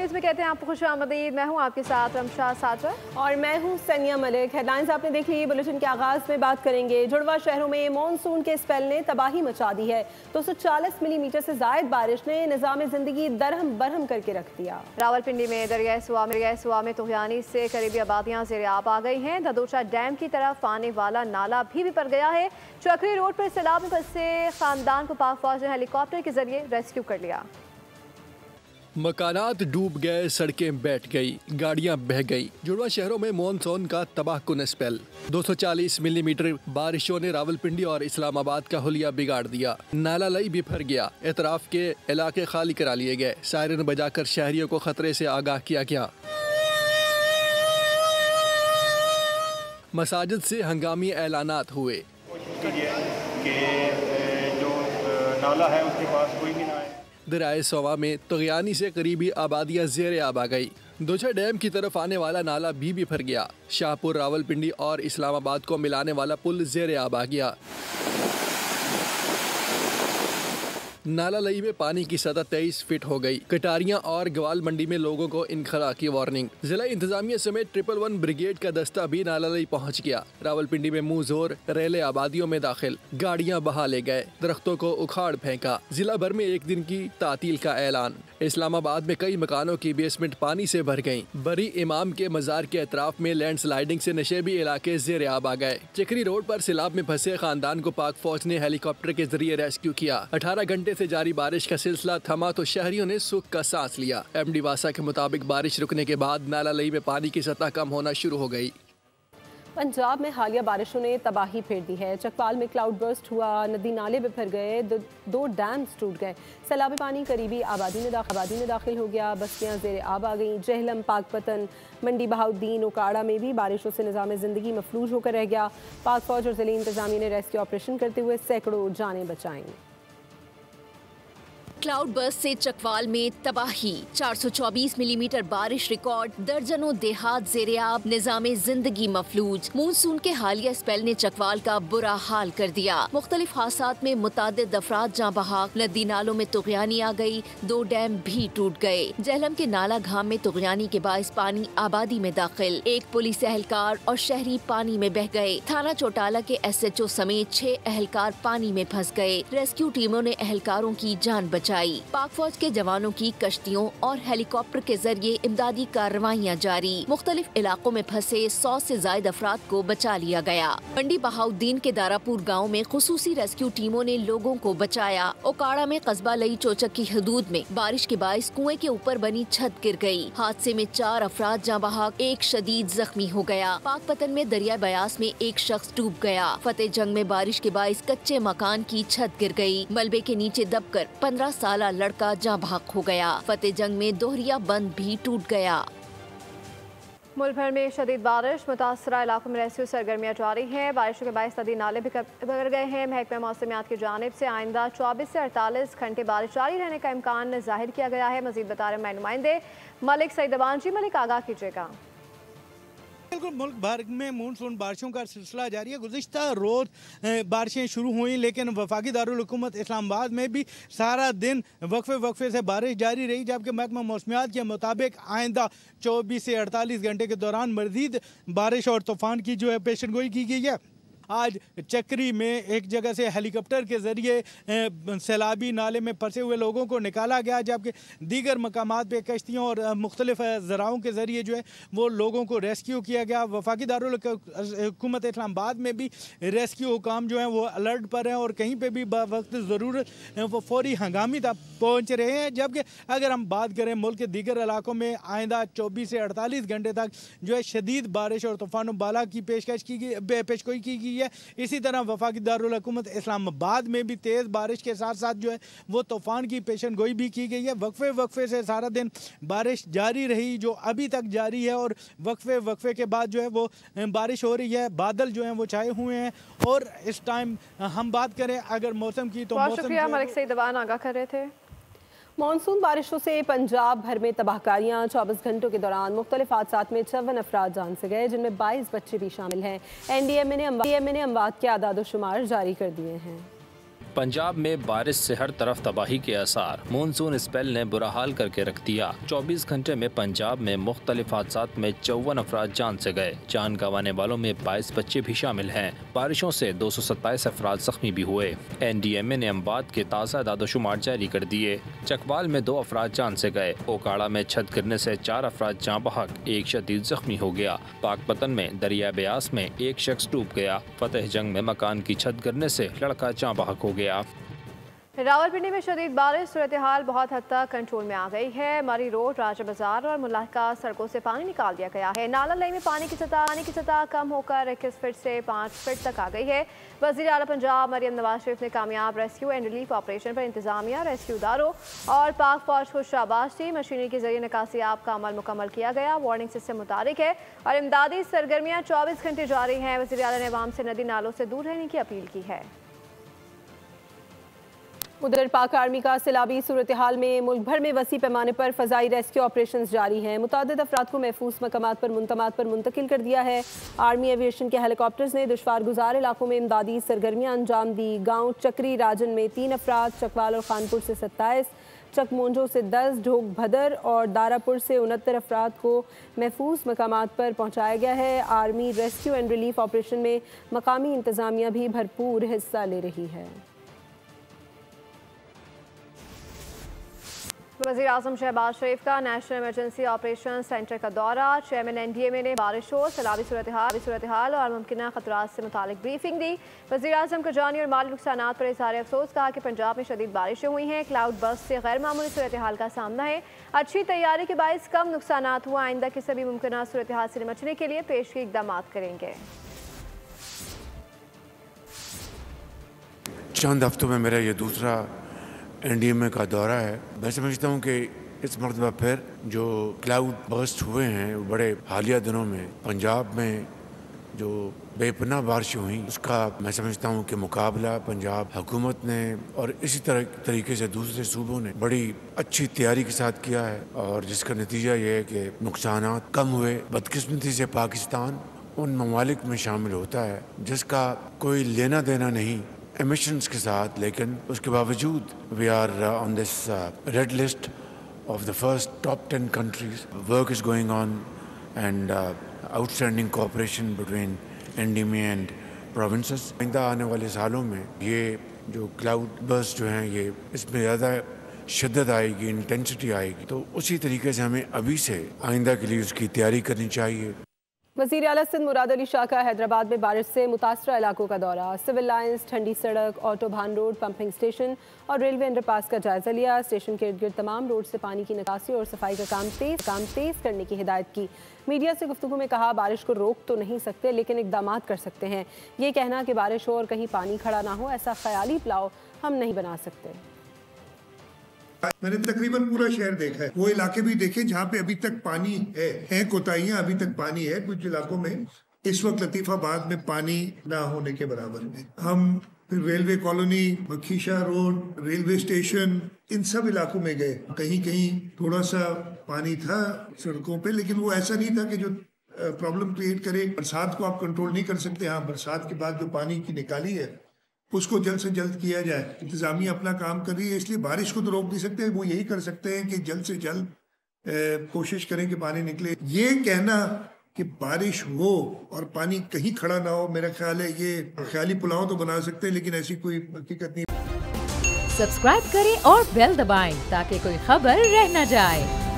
News में कहते हैं आपको खुशामदीद। मैं हूं आपके साथ रमशा साजर और मैं हूं सनिया मलिक। हेडलाइंस आपने देख ली। बुलेटिन के आगाज में बात करेंगे जुड़वा शहरों में मानसून के स्पेल ने तबाही मचा दी है। 240 मिलीमीटर से जायद बारिश ने निजाम जिंदगी दरहम बरहम करके रख दिया। रावलपिंडी में दरियाए सुआ में तुगयानी से करीबी आबादियां ज़ेरे आब आ गई हैं। धदोचा डैम की तरफ आने वाला नाला भी बिपर गया है। चक्री रोड पर सैलाब में फंसे खानदान को पाक फौज ने हेलीकॉप्टर के जरिए रेस्क्यू कर लिया। मकानात डूब गए, सड़कें बैठ गई, गाड़ियां बह गई। जुड़वा शहरों में मॉनसून का तबाहकुन स्पेल। 240 मिलीमीटर बारिशों ने रावलपिंडी और इस्लामाबाद का हुलिया बिगाड़ दिया। नाला लई बिफर गया, एतराफ के इलाके खाली करा लिए गए। सायरन बजाकर शहरियों को खतरे से आगाह किया गया। मसाजिद से हंगामी ऐलानात हुए। कि जो नाला है उसके पास कोई भी ना आए। दरियाए सोवा में तुगयानी से करीबी आबादियां ज़ेरे आब आ गई। दोचा डैम की तरफ आने वाला नाला भी बिफर गया। शाहपुर, रावलपिंडी और इस्लामाबाद को मिलाने वाला पुल ज़ेरे आब आ गया। नाला लई में पानी की सतह 23 फीट हो गई। कटारियां और गवाल मंडी में लोगों को इनखला की वार्निंग। जिला इंतजामिया समेत 111 ब्रिगेड का दस्ता भी नाला लई पहुंच गया। रावलपिंडी में मुंह जोर रेले आबादियों में दाखिल, गाड़ियां बहा ले गए, दरख्तों को उखाड़ फेंका। जिला भर में एक दिन की तातील का ऐलान। इस्लामाबाद में कई मकानों की बेसमेंट पानी से भर गयी। बरी इमाम के मजार के अतराफ में लैंडस्लाइडिंग से नशेबी इलाके ज़ेरे आब आ गए। चक्री रोड पर सैलाब में फंसे खानदान को पाक फौज ने हेलीकॉप्टर के जरिए रेस्क्यू किया। 18 घंटे से जारी बारिश का सिलसिला थमा तो शहरियों ने सुख का सांस लिया। एमडी वासा के मुताबिक बारिश रुकने के बाद नाला लई में पानी की सतह कम होना शुरू हो गई। पंजाब में हालिया बारिशों ने तबाही फेर दी है। चकवाल में क्लाउड बर्स्ट हुआ, नदी नाले बिफर गए, दो डैम्स टूट गए। सैलाबी पानी करीबी आबादी में दाखिल हो गया। बस्तियां ज़ेरे आब आ गईं। जहलम, पाकपतन, मंडी बहाउद्दीन, उकाड़ा में भी बारिशों से निज़ाम ज़िंदगी मफलूज होकर रह गया। पाक फौज और ज़िले इंतजामिया ने रेस्क्यू ऑपरेशन करते हुए सैकड़ों जानें बचाईं। क्लाउड बर्स्ट से चकवाल में तबाही, 424 मिलीमीटर बारिश रिकॉर्ड, दर्जनों देहात ज़ेरे-आब, निज़ामे जिंदगी मफलूज। मानसून के हालिया स्पेल ने चकवाल का बुरा हाल कर दिया। मुख्तलिफ हादसात में मुतादिद अफराद जाँ बहाक। नदी नालों में तुगयानी आ गई, 2 डैम भी टूट गए। जहलम के नाला घाम में तुगयानी के बाइस पानी आबादी में दाखिल। 1 पुलिस एहलकार और शहरी पानी में बह गए। थाना चौटाला के SHO समेत 6 एहलकार पानी में फंस गए। रेस्क्यू टीमों ने एहलकारों की जान बचाई। पाक फौज के जवानों की कश्तियों और हेलीकॉप्टर के जरिए इमदादी कार्रवाइयाँ जारी। मुख्तलिफ इलाकों में फंसे 100 से ज्यादा अफराद को बचा लिया गया। मंडी बहाउद्दीन के दारापुर गाँव में खुसूसी रेस्क्यू टीमों ने लोगों को बचाया। उकाड़ा में कस्बा लई चोचक की हदूद में बारिश के बाइस कुएं के ऊपर बनी छत गिर गई। हादसे में 4 अफराद जाँ बहाक, 1 शदीद जख्मी हो गया। पाकपतन में दरिया बयास में 1 शख्स डूब गया। फतेह जंग में बारिश के बाइस कच्चे मकान की छत गिर गई। मलबे के नीचे दबकर 15 साला लड़का जाँ बहक हो गया। फतेह जंग में दोहरिया बंद भी टूट गया। मुल्क भर में शदीद बारिश, मुतासरा इलाकों में रेस्क्यू सरगर्मियाँ जारी हैं। बारिशों के बायस नदी नाले भी भर गए हैं। महकमा मौसमियात की जानिब से आइंदा 24 से 48 घंटे बारिश जारी रहने का इम्कान जाहिर किया गया है। मजीद बता रहे हैं नुमाइंदे मलिक सईदवान जी। मलिक, आगाह कीजिएगा। बिल्कुल, मुल्क भर में मानसून बारिशों का सिलसिला जारी है। गुज़िश्ता रोज़ बारिशें शुरू हुई, लेकिन वफाकी दारुल हुकूमत इस्लामाबाद में भी सारा दिन वक्फे से बारिश जारी रही। जबकि महकमा मौसमियात के मुताबिक आइंदा 24 से 48 घंटे के दौरान मज़ीद बारिश और तूफ़ान की जो है पेशनगोई की गई है। आज चक्री में एक जगह से हेलीकॉप्टर के ज़रिए सैलाबी नाले में फंसे हुए लोगों को निकाला गया, जबकि दीगर मकामात पे कश्तियों और मुख्तलिफ ज़राओं के ज़रिए जो है वो लोगों को रेस्क्यू किया गया। वफाकी दारुल हुकूमत इस्लामाबाद में भी रेस्क्यू हुकाम जो हैं वो अलर्ट पर हैं और कहीं पे भी वक्त ज़रूरत वो फौरी हंगामी तक पहुँच रहे हैं। जबकि अगर हम बात करें मुल्क के दीगर इलाकों में आइंदा 24 से 48 घंटे तक जो है शदीद बारिश और तूफ़ान बाला की पेशगोई की गई है। इसी तरह वफाकी दारुल हुकूमत इस्लामाबाद में भी तेज़ बारिश के साथ साथ जो है वो तूफ़ान की पेशनगोई भी की गई है। वक्फे से सारा दिन बारिश जारी रही, जो अभी तक जारी है, और वक्फे के बाद जो है वो बारिश हो रही है। बादल जो हैं वो छाए हुए हैं। और इस टाइम हम बात करें अगर मौसम की, तो बहुत शुक्रिया मलिक सईदवान, आगाह कर रहे थे। मानसून बारिशों से पंजाब भर में तबाहकारियाँ। 24 घंटों के दौरान मुख्तलिफ हादसात में 54 अफराद जान से गए, जिनमें 22 बच्चे भी शामिल हैं। NDMA ने अमवात के आदाद शुमार जारी कर दिए हैं। पंजाब में बारिश से हर तरफ तबाही के आसार। मानसून स्पेल ने बुरा हाल करके रख दिया। 24 घंटे में पंजाब में मुख्तलिफ हादसात में 54 अफराद जान से गए। जान गंवाने वालों में 22 बच्चे भी शामिल हैं। बारिशों से 227 अफराद जख्मी भी हुए। NDMA ने अम्बात के ताज़ा दादोशुमार जारी कर दिए। चकवाल में 2 अफराद जान से गए। ओकाड़ा में छत गिरने से 4 अफराद जाँ बहक, 1 शदीद जख्मी हो गया। पाकपतन में दरिया ब्यास में 1 शख्स डूब गया। फतेह जंग में मकान की छत गिरने से लड़का जाँ बहक हो गया। रावलपिंडी में शदीद बारिश, सूरत हाल बहुत हद तक कंट्रोल में आ गई है। मरी रोड, राजा बाजार और मुलाहिका सड़कों से पानी निकाल दिया गया है। नाला लई में पानी की सतह कम होकर 21 फीट से 5 फीट तक आ गई है। वज़ीर आला पंजाब मरियम नवाज शरीफ ने कामयाब रेस्क्यू एंड रिलीफ ऑपरेशन पर इंतजामिया, रेस्क्यूदारों और पाक फौज को शाबाश दी। मशीनरी के जरिए निकासी आप का अमल मुकम्मल किया गया। वार्निंग सिस्टम मुतारिक है और इमदादी सरगर्मियाँ 24 घंटे जारी हैं। वज़ीर आला ने अवाम से नदी नालों से दूर रहने की अपील की है। उधर पाक आर्मी का सैलाबी सूरत हाल में मुल्क भर में वसी पैमाने पर फ़ज़ाई रेस्क्यू ऑपरेशन जारी हैं। मुतअद्दिद अफराद को महफूज मकामात पर मुंतकिल कर दिया है। आर्मी एविएशन के हेलीकॉप्टर्स ने दुश्वार गुजार इलाकों में इमदादी सरगर्मियाँ अंजाम दी। गाँव चक्री राजन में 3 अफराद, चकवाल और खानपुर से 27, चकमोंजो से 10, ढोक भदर और दारापुर से 69 अफराद को महफूज मकामात पर पहुँचाया गया है। Army rescue and relief operation में मकामी इंतज़ामिया भी भरपूर हिस्सा ले रही है। वज़ीर आज़म शहबाज शरीफ का नेशनल इमरजेंसी ऑपरेशन सेंटर का दौरा। चेयरमैन NDMA ने बारिशों, सैलाबी सूरत हाल और मुमकिन खतरात से मुतालिक ब्रीफिंग दी। वज़ीर आज़म को जानी और माली नुकसानात पर इज़हार अफसोस, कहा कि पंजाब में शदीद बारिशें हुई हैं। क्लाउड बर्स्ट से गैर मामूली सूरत हाल का सामना है। अच्छी तैयारी के बायस कम नुकसानात हुआ। आइंदा के सभी मुमकिन सूरत हाल से निपटने के लिए पेशगी इक़दाम करेंगे। चंद हफ्तों में मेरा ये दूसरा NDMA का दौरा है। मैं समझता हूँ कि इस मरतबा फिर जो क्लाउड बर्स्ट हुए हैं बड़े हालिया दिनों में पंजाब में जो बेपनाह बारिशें हुई, उसका मैं समझता हूँ कि मुकाबला पंजाब हुकूमत ने और इसी तरीके से दूसरे सूबों ने बड़ी अच्छी तैयारी के साथ किया है और जिसका नतीजा ये है कि नुकसानात कम हुए। बदकिस्मती से पाकिस्तान उन ममालिक में शामिल होता है जिसका कोई लेना देना नहीं एमिशंस के साथ, लेकिन उसके बावजूद we are on this red list of the first top 10 countries. Work is going on and outstanding cooperation between NDMA and provinces. आइंदा आने वाले सालों में ये जो क्लाउड बर्स्ट जो हैं ये इसमें ज़्यादा शिद्दत आएगी, इंटेंसिटी आएगी, तो उसी तरीके से हमें अभी से आइंदा के लिए उसकी तैयारी करनी चाहिए। वज़ीर आला सिंध मुराद अली शाह का हैदराबाद में बारिश से मुतासरा इलाकों का दौरा। सिविल लाइन्स, ठंडी सड़क, ऑटोबान रोड, पंपिंग स्टेशन और रेलवे अंडरपास का जायजा लिया। स्टेशन के इर्द गिर्द तमाम रोड से पानी की निकासी और सफाई का काम तेज करने की हिदायत की। मीडिया से गुफ्तगू में कहा, बारिश को रोक तो नहीं सकते लेकिन इकदाम कर सकते हैं। ये कहना कि बारिश हो और कहीं पानी खड़ा ना हो, ऐसा ख्याली प्लाव हम नहीं बना सकते। मैंने तकरीबन पूरा शहर देखा है, वो इलाके भी देखे जहाँ पे अभी तक पानी है कोताहियां, अभी तक पानी है। कुछ इलाकों में इस वक्त लतीफाबाद में पानी ना होने के बराबर में। हम फिर रेलवे कॉलोनी, मखीशा रोड, रेलवे स्टेशन, इन सब इलाकों में गए। कहीं कहीं थोड़ा सा पानी था सड़कों पे, लेकिन वो ऐसा नहीं था कि जो प्रॉब्लम क्रिएट करे। बरसात को आप कंट्रोल नहीं कर सकते। हाँ, बरसात के बाद जो पानी की निकाली है उसको जल्द से जल्द किया जाए। इंतजामिया अपना काम कर रही है, इसलिए बारिश को तो रोक नहीं सकते। वो यही कर सकते हैं कि जल्द से जल्द कोशिश करें कि पानी निकले। ये कहना कि बारिश हो और पानी कहीं खड़ा ना हो, मेरा ख्याल है ये ख्याली पुलाव तो बना सकते हैं, लेकिन ऐसी कोई हकीकत नहीं। सब्सक्राइब करें और बेल दबाएं ताकि कोई खबर रह न जाए।